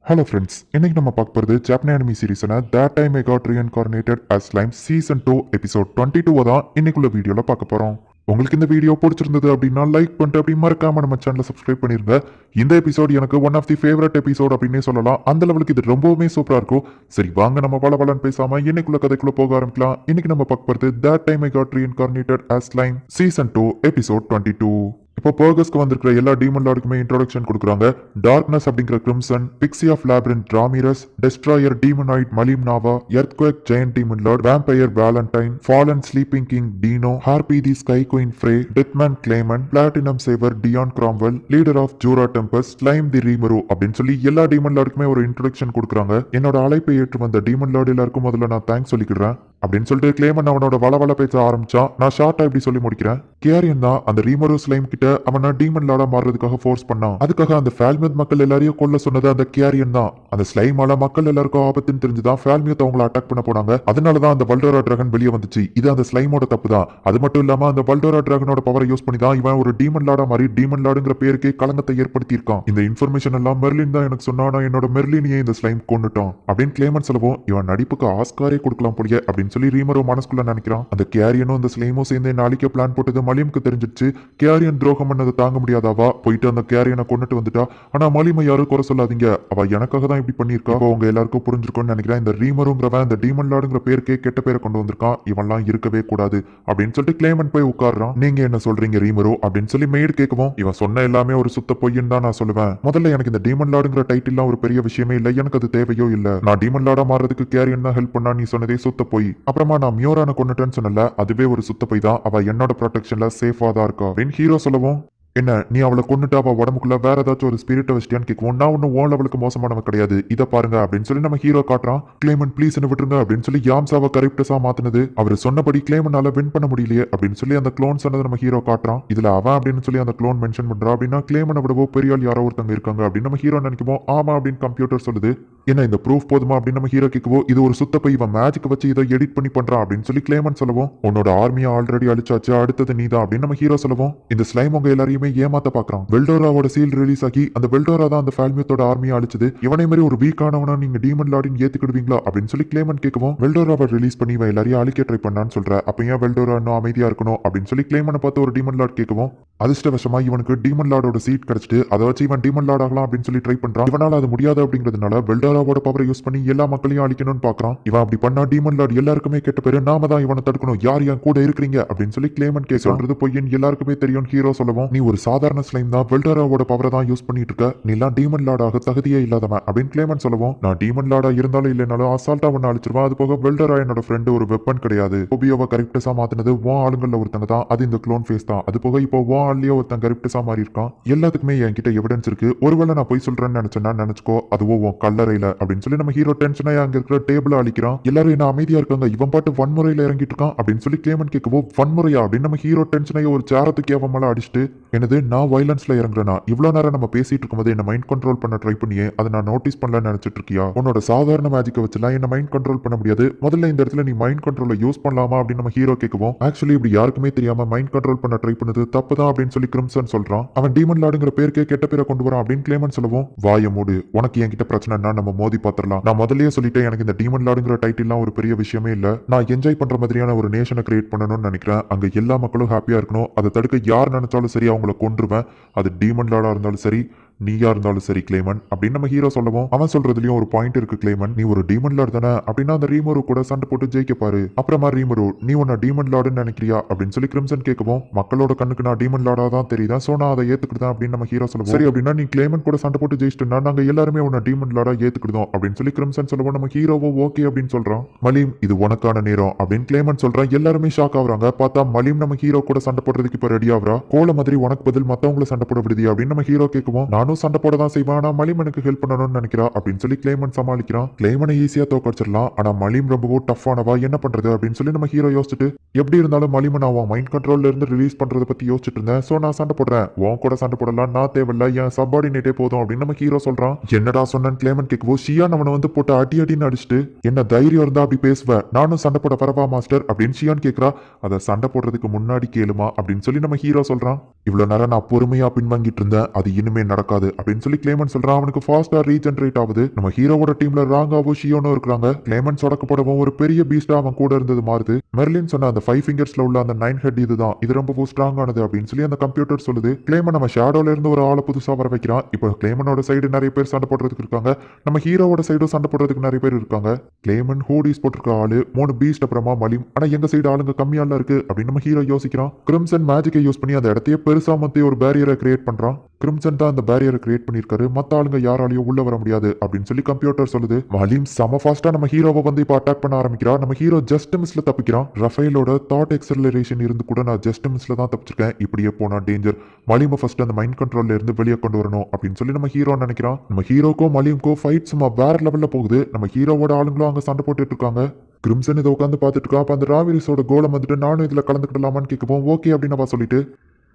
Hello friends, இன்னைக்கு நம்ம பார்க்க போகிறது ஜாப்பனீஸ் அனிமி சீரிஸான That Time I Got Reincarnated as Slime season 2 episode 22 தான் இன்னைக்குள்ள வீடியோவில் பார்க்க போகிறோம். உங்களுக்கு இந்த வீடியோ பிடிச்சிருந்தது அப்படின்னா லைக் பண்ணிட்டு அப்படி மறக்காம நம்ம சேனலை சப்ஸ்கிரைப் பண்ணிருங்க. இந்த எபிசோட் எனக்கு one of the favourite episode அப்படின்னே சொல்லலாம். அந்த லெவலுக்கு இது ரொம்பவுமே சூப்பராக இருக்கும். சரி வாங்க நம்ம பலன்னு பேசாம இன்னைக்குள்ள கதைக்குள்ள போக ஆரம்பிக்கலாம். இன்னைக்கு நம்ம பார்க்க போகிறது That Time I Got Reincarnated as Slime season 2 episode 22. இப்போ பர்கஸ்க்கு வந்திருக்கிற எல்லா டீமன் லார்டுக்குமே இன்ட்ரோடக்ஷன் கொடுக்குறாங்க. டார்க்னஸ் அப்படிங்கிற Crimson, pixie of labyrinth Ramiris, destroyer demonoid Milim Nava, earthquake giant demon lord, vampire Valentine, fallen sleeping king Dino, harpy the sky queen Frey, deathman Clayman, platinum saber Dion Cromwell, leader of Jura Tempest, slime the Rimuru அப்படின்னு சொல்லி எல்லா demon லார்டுக்குமே ஒரு introduction கொடுக்குறாங்க. என்னோட அழைப்பை ஏற்று வந்த demon Lord எல்லாருக்கும் முதல்ல நான் தேங்க்ஸ் சொல்லிக்கிறேன் அப்படின்னு சொல்லிட்டு கிளேமன் அவனோட வள பேச ஆரம்பிச்சான். நான் ஷார்ட்டா இப்படி சொல்லி முடிக்கிறேன். கேரியன் தான் அந்த ரீமரோ ஸ்லைம் கிட்ட அவனை டீமன் லார்டா மாறுறதுக்காக ஃபோர்ஸ் பண்ணான். அதுக்காக அந்த ஃபேல்மியூத் மக்கள் எல்லாரையும் கொல்ல சொன்னது அந்த கேரியன் தான். அந்த ஸ்லைமால மக்கள் எல்லாருக்கும் ஆபத்துன்னு தெரிஞ்சுதான் ஃபேல்மியூத் அவங்களை அட்டாக் பண்ண போனாங்க. அதனாலதான் அந்த வல்டோரா டிராகன் வெளியே வந்துச்சு. இது அந்த ஸ்லைமோட தப்பு தான். அது மட்டும் இல்லாம அந்த வல்டோரா டிராகனோட பவரை யூஸ் பண்ணி தான் இவன் ஒரு டீமன் லார்டா மாறி டீமன் லார்டுங்கிற பேருக்கே களங்கத்தை ஏற்படுத்தி இருக்கான். இந்த இன்ஃபர்மேஷன் எல்லாம் மெர்லின் தான் எனக்கு சொன்னா. என்னோட மெர்லினியே இந்த ஸ்லைம் கொண்டுட்டான் அப்படின்னு கிளேமன் சொல்லவும் இவன் நடிப்புக்கு ஆஸ்காரே கொடுக்கலாம் போலியே அப்படின்னு சொல்லி ரீமரோ மனசுக்குள்ள நினைக்கிறான். அந்த கேரியனும் அந்த ஸ்லைமும் சேர்ந்து நாளைக்கு பிளான் போட்டது மலிமுக்கு தெரிஞ்சிச்சு. கேரியன் துரோகம் பண்ணதை தாங்க முடியாதாவா போயிட்டு அந்த கேரியனை கொண்டுட்டு வந்துட்டா. ஆனா மலிமை யாரும் குறை சொல்லாதீங்க, அவ எனக்காக தான் இப்படி பண்ணிருக்கா. அவங்க எல்லாருக்கும் புரிஞ்சிருக்கும்னு நினைக்கிறேன். இந்த ரீமருங்கிறவன் இந்த டீமன் லார்டுங்கிற பேருக்கே கெட்ட பேரை கொண்டு வந்திருக்கான். இவன்லாம் இருக்கவே கூடாது அப்படின்னு சொல்லிட்டு கிளேமன் போய் உட்கார்றான். நீங்க என்ன சொல்றீங்க ரீமரோ அப்படின்னு சொல்லி மெய்டு கேட்கவும் இவன் சொன்ன எல்லாமே ஒரு சுத்த பொய்ன்னு தான் நான் சொல்லுவேன். முதல்ல எனக்கு இந்த டீமன் லார்டுங்கிற டைட்டில்லாம் ஒரு பெரிய விஷயமே இல்லை. எனக்கு அது தேவையோ இல்லை. நான் டீமன் லார்டா மாறதுக்கு கேரியன் தான் ஹெல்ப் பண்ணா. நீ சொன்னதே சுத்த பொய். அப்புறமா நான் மியோரான கொண்டுட்டேன்னு சொன்னல, அதுவே ஒரு சுத்த பொய் தான். அவ என்னோட ப்ரொடெக்ஷன்ல சேஃபா தான் இருக்கா அப்படின்னு ஹீரோ சொல்லவும் என்ன நீ அவளை கொண்டுட்டு அவ உடம்புக்குள்ள வேற ஏதாச்சும் ஒரு ஸ்பிரிட்டை வச்சிட்டியான்னு கேட்கும். நான் ஒன்னும் ஓ லெவலுக்கு மோசமானவன் கிடையாது, இதை பாருங்க அப்படின்னு சொல்லி நம்ம ஹீரோ காட்டுறான். கிளேமன் ப்ளீஸ் என்ன விட்டுருங்க அப்படின்னு சொல்லி யாம்சாவை கரெக்டஸா மாத்தினது அவர் சொன்னபடி கிளேமனால வின் பண்ண முடியலையே அப்படின்னு சொல்லி அந்த க்ளோன் சொன்னதை நம்ம ஹீரோ காட்டுறான். இதுல அவன் அப்படின்னு சொல்லி அந்த க்ளோன் மென்ஷன் பண்றா. அப்படின்னா கிளேமனை விடவோ பெரிய ஆள் யாரோ ஒருத்தங்க இருக்காங்க அப்படின்னு நம்ம ஹீரோ நினைக்குவோம். ஆமா அப்படின்னு கம்ப்யூட்டர் சொல்லுது. என்ன இந்த ப்ரூஃப் போதுமா அப்படின்னு நம்ம ஹீரோ கேட்கவோ இது ஒரு சுத்த போய் இவன் மேஜிக் வச்சு இதை எடிட் பண்ணி பண்றான் அப்படின்னு சொல்லி கிளேமன் சொல்லவும் உன்னோட ஆர்மியை ஆல்ரெடி அழிச்சாச்சு, அடுத்தது நீதான் அப்படின்னு நம்ம ஹீரோ சொல்லவும் இந்த ஸ்லைம் உங்க எல்லாரையுமே ஏமாத்த பாக்குறான். வெல்டோராவோட சீல் ரிலீஸ் ஆகி அந்த வெல்டோரா தான் அந்த ஃபேல்மியூத்தோட ஆர்மியை அழிச்சது. இவனை மாதிரி ஒரு வீக்கானவனா நீங்க டீமன் லார்டின் ஏத்துக்கிடுவீங்களா அப்படின்னு சொல்லி கிளேமன் கேட்கவும் வெல்டோராவை ரிலீஸ் பண்ணி இவன் எல்லாரையும் அழிக்க ட்ரை பண்ணான்னு சொல்ற. அப்ப ஏன் வெல்டோரா இன்னும் அமைதியா இருக்கணும் அப்படின்னு சொல்லி கிளேமனை பார்த்து ஒரு டீமன் லார்ட் கேட்கவும் அதிர்ஷ்டவசமா இவனுக்கு டீமன் லார்டோட சீட் கிடைச்சிட்டு அதை வச்சு இவன் டீமன் லார்ட் ஆகலாம் அப்படின்னு சொல்லி ட்ரை பண்றான். இவனால அது முடியாது அப்படிங்கிறதுனால வெல்டோராவோட பவரை யூஸ் பண்ணி எல்லா மக்களையும் அழிக்கணும்னு பாக்குறான். இவன் அப்படி பண்ணா டீமன் லார்ட் எல்லாருக்குமே கெட்ட பேரு. நாம தான் இவனை தடுக்கணும். யார் என் கூட இருக்கிறீங்க அப்படின்னு சொல்லி கிளேமன் கேஸ் சொல்றது பொய்யன் எல்லாருக்குமே தெரியும். ஹீரோ சொல்லவும் நீ ஒரு சாதாரண ஸ்லைம் தான், வெல்டோராவோட பவரை தான் யூஸ் பண்ணிட்டு இருக்க, நீ எல்லாம் டீமன் லார்டாக தகுதியே இல்லாதவன் அப்படின்னு கிளேமன் சொல்லவும் நான் டீமன் லார்டா இருந்தாலும் இல்லைனாலும் அசால்ட்டா ஒன்னு அழிச்சிருவான். அது போக வெல்டோரா என்னோட ஃப்ரெண்டு, ஒரு வெப்பன் கிடையாது. ஓபியோவை கரெக்டஸா மாத்தினது வா ஆளுங்கள்ல ஒருத்தங்க தான், அது இந்த க்ளோன் ஃபேஸ் தான். அது போக இப்போ வா ஆள்லயே ஒருத்தன் கரெக்டஸா மாறி இருக்கான். எல்லாத்துக்குமே என்கிட்ட எவிடன்ஸ் இருக்கு. ஒருவேளை நான் போய் சொல்றேன்னு நினைச்சேன்னா நினைச்சுக்கோ, அதுவும் உன் கல்லறையில அப்படின்னு சொல்லி நம்ம ஹீரோ டென்ஷனா அங்க இருக்கிற டேபிள் அழிக்கிறான். எல்லாரும் என்ன அமைதியா இருக்காங்க, இவன் பாட்டு வன்முறையில இறங்கிட்டு இருக்கான் அப்படின்னு சொல்லி கிளேமன் கேட்கவோ வன்முறையா அப்படின்னு நம்ம ஹீரோ டென்ஷனாக ஒரு சேரத்துக்கு ஏவமால அடிச்சுட்டு என்னது நான் வயலன்ஸ்ல இறங்குறேனா, இவ்வளவு நேரம் நம்ம பேசிட்டு இருக்கும்போது என்ன மைண்ட் கண்ட்ரோல் பண்ண ட்ரை பண்ணியே அதை நான் நோட்டீஸ் பண்ணல நினைச்சிட்டு இருக்கியா? உன்னோட சாதாரண மேஜிக்கை வச்சுலாம் என்ன மைண்ட் கண்ட்ரோல் பண்ண முடியாது. முதல்ல இந்த இடத்துல நீ மைண்ட் கண்ட்ரோலை யூஸ் பண்ணலாமா அப்படின்னு நம்ம ஹீரோ கேட்கவும் ஆக்சுவலி இப்படி யாருக்குமே தெரியாம மைண்ட் கண்ட்ரோல் பண்ண ட்ரை பண்ணது தப்பு தான் அப்படின்னு சொல்லி கிரிம்சன் சொல்றான். அவன் டீமன் லார்டுங்கிற பேருக்கே கெட்ட பேரை கொண்டு வரான் அப்படின்னு கிளேமன் சொல்லவும் வாய மூடு, உனக்கு என்கிட்ட பிரச்சனைனா நம்ம மோதி பாத்திரலாம். நான் முதல்லயே சொல்லிட்டேன் எனக்கு இந்த டீமன் லார்டுங்கிற டைட்டில்லாம் ஒரு பெரிய விஷயமே இல்ல. நான் என்ஜாய் பண்ற மாதிரியான ஒரு நேஷனை கிரியேட் பண்ணணும்னு நினைக்கிறேன். அங்க எல்லா மக்களும் ஹாப்பியா இருக்கணும். அதை தடுக்க யார் நினைச்சாலும் சரி அவங்கள கொன்றுவேன். அது டீமன் லார்டா இருந்தாலும் சரி நீயா இருந்தாலும் சரி கிளேமன் அப்படின்னு நம்ம ஹீரோ சொல்லவும் அவன் சொல்றதுலயும் ஒரு பாயிண்ட் இருக்கு. கிளேமன் நீ ஒரு டீமன் லார்டு தானே, அப்படின்னா அந்த ரீமரு கூட சண்டை போட்டு ஜெயிக்க பாரு. அப்புறமா ரீமரு நீ உன்ன டீமன் லார்டுன்னு நினைக்கிறியா அப்படின்னு சொல்லி கிரிம்சன் கேட்கவும் மக்களோட கண்ணுக்கு நான் டீமன் லார்டா தான் தெரியுதா, சோ நான் அதை ஏத்துக்கிட்டேன் அப்படின்னு நம்ம ஹீரோ சொல்லுவோம். சரி அப்படின்னா நீ கிளேமன் கூட சண்டை போட்டு ஜெயிச்சிட்டுனா நாங்க எல்லாருமே உன்ன டீமன் லார்டா ஏத்துக்கிட்டோம் அப்படின்னு சொல்லி கிரிம்சன் சொல்லுவோம். நம்ம ஹீரோவோ ஓகே அப்படின்னு சொல்றான். மலீம் இது உனக்கான நேரம் அப்படின்னு கிளேமன் சொல்றான். எல்லாருமே ஷாக் ஆகுறாங்க. பார்த்தா மலீம் நம்ம ஹீரோ கூட சண்டை போடுறதுக்கு இப்ப ரெடி ஆகுறா. கோல மாதிரி உனக்கு பதில் மத்தவங்களை சண்டை போட விடுதி அப்படின்னு நம்ம ஹீரோ கேட்கவும் நானும் சண்டை போட தான் செய்வேன், ஆனா மலிம் எனக்கு ஹெல்ப் பண்ணணும்னு நினைக்கிறா அப்படின்னு சொல்லி கிளேமன் சமாளிக்கிறான். கிளேமனை ஈஸியா தோக்கடிச்சிடலாம், ஆனா மலிம் ரொம்பவும் டஃப்பானவா, என்ன பண்றது அப்படின்னு சொல்லி நம்ம ஹீரோ யோசிச்சுட்டு எப்படி இருந்தாலும் மலிமன் அவன் மைண்ட் கண்ட்ரோல்ல இருந்து ரிலீஸ் பண்றதை பத்தி யோசிச்சுட்டு இருந்தேன். சோ நான் சண்டை போடுறேன், உன் கூட சண்டை போடலாம் நான் தேவையில்ல, என் சப்பார்டினேட்டே போதும் அப்படின்னு நம்ம ஹீரோ சொல்றான். என்னடா சொன்னேன்னு கிளேமன் கேட்கவோ ஷியான் அவனை வந்து போட்டு அடின்னு அடிச்சுட்டு என்ன தைரியம் இருந்தா அப்படி பேசுவேன், நானும் சண்டை போட வரவா மாஸ்டர் அப்படின்னு ஷியான் கேட்கறா. அதை சண்டை போடுறதுக்கு முன்னாடி கேளுமா அப்படின்னு சொல்லி நம்ம ஹீரோ சொல்றான். இவ்வளவு நேரம் நான் பொறுமையா பின்வாங்கிட்டு இருந்தேன், அது இனிமே நடக்காது அப்படின்னு சொல்லி கிளேமன் சொல்றான். அவனுக்கு ஃபாஸ்டா ரீஜெனரேட் ஆகுது. நம்ம ஹீரோவோட டீம்ல ராங்காவோ ஷியோனோ இருக்காங்க. கிளேமன் சொடக்கப்படவும் ஒரு பெரிய பீஸ்டா அவன் கூட இருந்தது மாறுது. மெர்லின் சொன்ன அந்த 5 ஃபிங்கர்ஸ்ல உள்ள அந்த 9 ஹெட் இதுதான், இது ரொம்ப ஸ்ட்ராங் ஆனது அப்படின்னு சொல்லி அந்த கம்ப்யூட்டர் சொல்லுது. கிளேமன் நம்ம ஷேடோல இருந்து ஒரு ஆளை புதுசா வர வைக்கிறான். இப்போ கிளேமனோட சைடு நிறைய பேர் சண்டை போடுறதுக்கு இருக்காங்க, நம்ம ஹீரோவோட சைடும் சண்டை போடுறதுக்கு நிறைய பேர் இருக்காங்க. கிளேமன் ஹூடிஸ் போட்டிருக்க ஆளு 3 பீஸ்ட் அப்புறமா மலிம், ஆனா எங்க சைடு ஆளுங்க கம்மியால இருக்கு அப்படின்னு நம்ம ஹீரோ யோசிக்கிறான். கிரிம்சன் மேஜிக்கை யூஸ் பண்ணி அந்த இடத்தையே பெருசா மத்தி ஒரு பேரியரை கிரியேட் பண்றான். கிரிம்சன் தான் அந்த பேரியரை கிரியேட் பண்ணிருக்காரு, மத்த ஆளுங்க யாராலையும் உள்ள வர முடியாது அப்படின்னு சொல்லி கம்ப்யூட்டர் சொல்லுது. மலிம் செம ஃபாஸ்டா நம்ம ஹீரோவை வந்து இப்ப அட்டாக் பண்ண ஆரம்பிக்கிறா. நம்ம ஹீரோ ஜஸ்ட் மிஸ்ல தப்பிக்கிறான். ரஃபேலோட தாட் எக்ஸலரேஷன் இருந்து கூட நான் ஜஸ்ட் மிஸ்ல தான் தப்பிச்சிருக்கேன், இப்படியே போனா டேஞ்சர். மலிமை ஃபர்ஸ்ட் அந்த மைண்ட் கண்ட்ரோல்ல இருந்து வெளியே கொண்டு வரணும் அப்படின்னு சொல்லி நம்ம ஹீரோ நினைக்கிறான். நம்ம ஹீரோக்கோ மலிம்கோ ஃபைட் சும்மா வேற லெவல்ல போகுது. நம்ம ஹீரோவோட ஆளுங்களும் அங்க சண்டை போட்டுட்டு இருக்காங்க. கிரிம்சன் இதை உட்காந்து பார்த்துட்டு இருக்கான். அப்ப அந்த ராவிரிஸோட கோலம் வந்துட்டு நானும் இதுல கலந்துக்கிடலாமான்னு கேட்கவும் ஓகே அப்படின்னு அவ சொல்லிட்டு,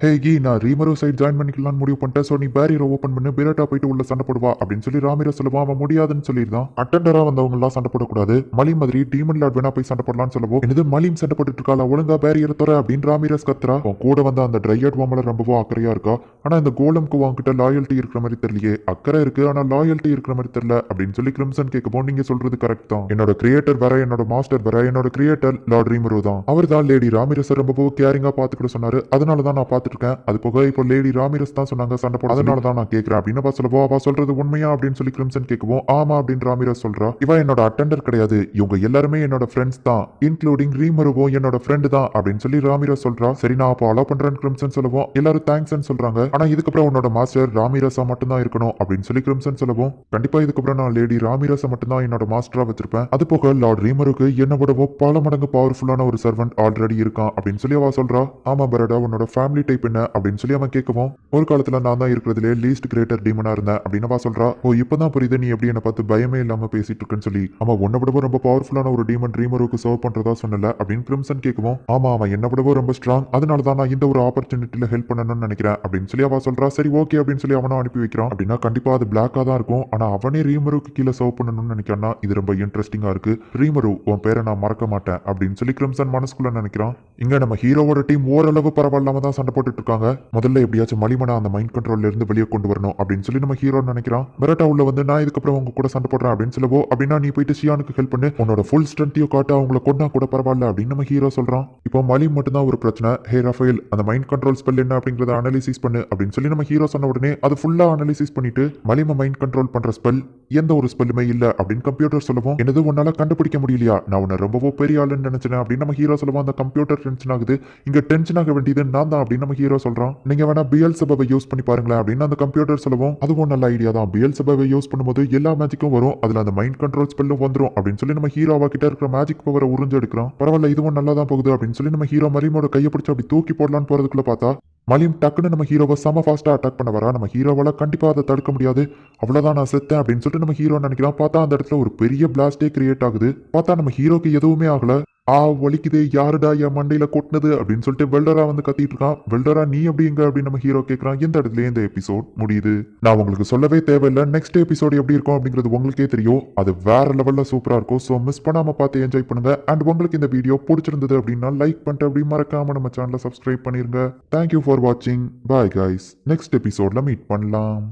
ஹே கி, நான் ரீமரோ சைட் ஜாயின் பண்ணிக்கலாம்னு முடிவு பண்ணிட்டேன், ஸோ நீ பேரியரை ஓப்பன் பண்ணு, பிரேட்டா போயிட்டு உள்ள சண்டை போடுவா அப்படின்னு சொல்லி ராமிரோ சொல்லுவான். அவன் முடியாதுன்னு சொல்லியிருந்தான். அட்டெண்டரா வந்தவங்க எல்லாம் சண்டை போடக்கூடாது, மலிம் மாதிரி டீமன் லார்ட் வேணா போய் சண்டை போடலாம்னு சொல்லவோ, என்னது மலிம் சண்டை போட்டுட்டு இருக்கா, ஒழுங்கா பேரியரை தர அப்படின்னு ராமிரஸ் கத்துறா. அவன் கூட வந்த அந்த ட்ரையட் வாமல ரொம்பவும் அக்கறையா இருக்கா. ஆனா இந்த கோலம்க்கு உங்ககிட்ட லாயல்ட்டி இருக்கிற மாதிரி தெரியலையே. அக்கறை இருக்கு ஆனா லாயல்ட்டி இருக்கிற மாதிரி தெரியல அப்படின்னு சொல்லி கிரிம்சன் கேட்கவும், நீங்க சொல்றது கரெக்ட் தான், என்னோட கிரியேட்டர் வேற, என்னோட மாஸ்டர் வேற, என்னோட கிரியேட்டர் லார்ட் ரீமரோ தான், அவர் தான் லேடி ராமிரஸ் ரொம்பவும் கேரிங்கா பாத்துக்கிட்ட சொன்னாரு, அதனால தான் நான் பாத்துட்டு இருக்கேன். அது போக இப்போ லேடி ராமிரஸ் தான் சொன்னாங்க சண்டை போட, அதனால தான் நான் கேட்கிறேன் அப்படின்னு சொல்லவோ, அவ சொல்றது உண்மையா அப்படின்னு சொல்லி கிரிம்சன் கேட்கவும், ஆமா அப்படின்னு ராமிரஸ் சொல்றா. இவன் என்னோட அட்டெண்டர் கிடையாது, இவங்க எல்லாருமே என்னோட ஃப்ரெண்ட்ஸ் தான், இன்க்ளூடிங் ரீமருவும் என்னோட ஃப்ரெண்டு தான் அப்படின்னு சொல்லி ராமிரஸ் சொல்றா. சரி நான் அப்போ அலோ பண்றேன்னு கிரிம்சன் சொல்லவும் எல்லாரும் தேங்க்ஸ் சொல்றாங்க. ஆனா இதுக்கப்புறம் உன்னோட மாஸ்டர் ராமிரஸா மட்டும் தான் இருக்கணும் அப்படின்னு சொல்லி கிரிம்சன் சொல்லவும், கண்டிப்பா இதுக்கப்புறம் நான் லேடி ராமிரஸை மட்டும் தான் என்னோட மாஸ்டரா வச்சிருப்பேன். அது போக லார்ட் ரீமருக்கு என்ன விடவோ பல மடங்கு பவர்ஃபுல்லான ஒரு சர்வெண்ட் ஆல்ரெடி இருக்கான் அப்படின்னு சொல்லி அவ சொல்றா. ஆமா பரடா, உன்னோட ஃபேமிலி டைப் என்ன அப்படின்னு சொல்லி அவன் கேட்கவும், ஒரு காலத்துல நான் தான் இருக்கிறதுலே லீஸ்ட் கிரேட்டர் டீமனா இருந்தேன் அப்படின்னு சொல்றா. ஓ இப்பதான் புரியுது நீ எப்படி என்ன பார்த்து பயமே இல்லாம பேசிட்டு இருக்குன்னு சொல்லி. அவன் உன்னை விடவோ ரொம்ப பவர்ஃபுல்லான ஒரு டீமன் ட்ரீமருக்கு சர்வ் பண்றதா சொன்னல அப்படின்னு கிரிம்சன் கேட்கவும், ஆமா அவன் என்ன விடவோ ரொம்ப ஸ்ட்ராங், அதனால தான் நான் இந்த ஒரு ஆப்பர்ச்சுனிட்டியில ஹெல்ப் பண்ணணும்னு நினைக்கிறேன் அப்படின்னு சொல்லி அவ சொல்றா. சரி ஓகே அப்படின்னு சொல்லி அவனும் அனுப்பி வைக்கிறான். அப்படின்னா கண்டிப்பா அது பிளாக்கா தான் இருக்கும், ஆனா அவனே ரீமருக்கு கீழே சர்வ் பண்ணணும்னு நினைக்கிறான்னா இது ரொம்ப இன்ட்ரெஸ்டிங்கா இருக்கு. ரீமரு உன் பேரை நான் மறக்க மாட்டேன் அப்படின்னு சொல்லி கிரிம்சன் மனசுக்குள்ள நினைக்கிறான். இங்க நம்ம ஹீரோவோட டீம் ஓரளவு பரவாயில்லாம தான் சண்டை போட்டுட்டு இருக்காங்க. முதல்ல எப்படியாச்சும் மலிமனா அந்த மைண்ட் கண்ட்ரோல்ல இருந்து வெளியே கொண்டு வரணும் அப்படின்னு சொல்லி நம்ம ஹீரோ நினைக்கிறான். பெரட்டா உள்ள வந்து நான் இதுக்கப்புறம் உங்க கூட சண்டை போடுறேன் அப்படின்னு சொல்லவோ, அப்படின்னா நீ போயிட்டு ஷியானுக்கு ஹெல்ப் பண்ணு, உன்னோட ஃபுல் ஸ்ட்ரென்த்தையும் காட்ட, அவங்கள கொண்டா கூட பரவாயில்ல அப்படின்னு நம்ம ஹீரோ சொல்றான். இப்போ மலிம் மட்டும் தான் ஒரு பிரச்சனை. ஹே ரஃபேல், அந்த மைண்ட் கண்ட்ரோல் ஸ்பெல் என்ன அப்படிங்கறத அனலிசிஸ் பண்ணு அப்படின்னு சொல்லி நம்ம ஹீரோ சொன்ன உடனே அது ஃபுல்லா அனலிசிஸ் பண்ணிட்டு மலிம மைண்ட் கண்ட்ரோல் பண்ற ஸ்பெல் எந்த ஒரு ஸ்பெல்லுமே இல்ல அப்படின்னு கம்ப்யூட்டர் சொல்லவும், என்னது உன்னால கண்டுபிடிக்க முடியலையா, நான் உன்னை ரொம்பவோ பெரிய ஆளுன்னு நினைச்சேன் அப்படின்னு நம்ம ஹீரோ சொல்லுவோம். அந்த கம்ப்யூட்டர் டென்ஷன் ஆகுது, இங்க டென்ஷன் ஆக வேண்டியது நான் தான் அப்படின்னு நம்ம ஹீரோ சொல்றான். நீங்க வேணா பியல்செபூவை யூஸ் பண்ணி பாருங்களேன் அப்படின்னு அந்த கம்ப்யூட்டர் சொல்லுவோம். அதுவும் நல்ல ஐடியா தான், பியல்செபூவை யூஸ் பண்ணும்போது எல்லா மேஜிக்கும் வரும், அதுல அந்த மைண்ட் கண்ட்ரோல் ஸ்பெல்லும் வந்துரும் அப்படின்னு சொல்லி நம்ம ஹீரோவா கிட்ட இருக்கிற மேஜிக் பவரை உறிஞ்சு எடுக்கிறான். பரவாயில்ல இதுவும் நல்லா தான் போகுது அப்படின்னு சொல்லி நம்ம ஹீரோ மலிமோட கையை பிடிச்சி அப்படி தூக்கி போடலான்னு போறதுக்குள்ள பார்த்தா மலிம் டக்குன்னு நம்ம ஹீரோவை செம ஃபாஸ்டா அட்டாக் பண்ண வரா. நம்ம ஹீரோவால கண்டிப்பா அதை தடுக்க முடியாது, அவ்வளவுதான் நான் செத்தேன் அப்படின்னு சொல்லிட்டு நம்ம ஹீரோ நினைக்கிறான். பார்த்தா அந்த இடத்துல ஒரு பெரிய பிளாஸ்டே கிரியேட் ஆகுது. பார்த்தா நம்ம ஹீரோக்கு எதுவுமே ஆகல. ஒலிக்குது, யாருடா என் மண்டையில கொட்டினது அப்படின்னு சொல்லிட்டு வெல்டரா வந்து கத்திட்டு இருக்கான். வெல்டரா நீ எப்படிங்க அப்படின்னு நம்ம ஹீரோ கேட்கறான். இந்த இடத்துல இந்த எபிசோட் முடியுது. நான் உங்களுக்கு சொல்லவே தேவையில்லை, நெக்ஸ்ட் எபிசோட் எப்படி இருக்கும் அப்படிங்கிறது உங்களுக்கே தெரியும். அது வேற லெவல்ல சூப்பரா இருக்கும். ஸோ மிஸ் பண்ணாம பார்த்து என்ஜாய் பண்ணுங்க. அண்ட் உங்களுக்கு இந்த வீடியோ பிடிச்சிருந்தது அப்படின்னா லைக் பண்ணிட்டு அப்படி மறக்காம நம்ம சேனலை சப்ஸ்கிரைப் பண்ணிருங்க. தேங்க்யூ ஃபார் வாட்சிங். பாய் கைஸ், நெக்ஸ்ட் எபிசோட்ல மீட் பண்ணலாம்.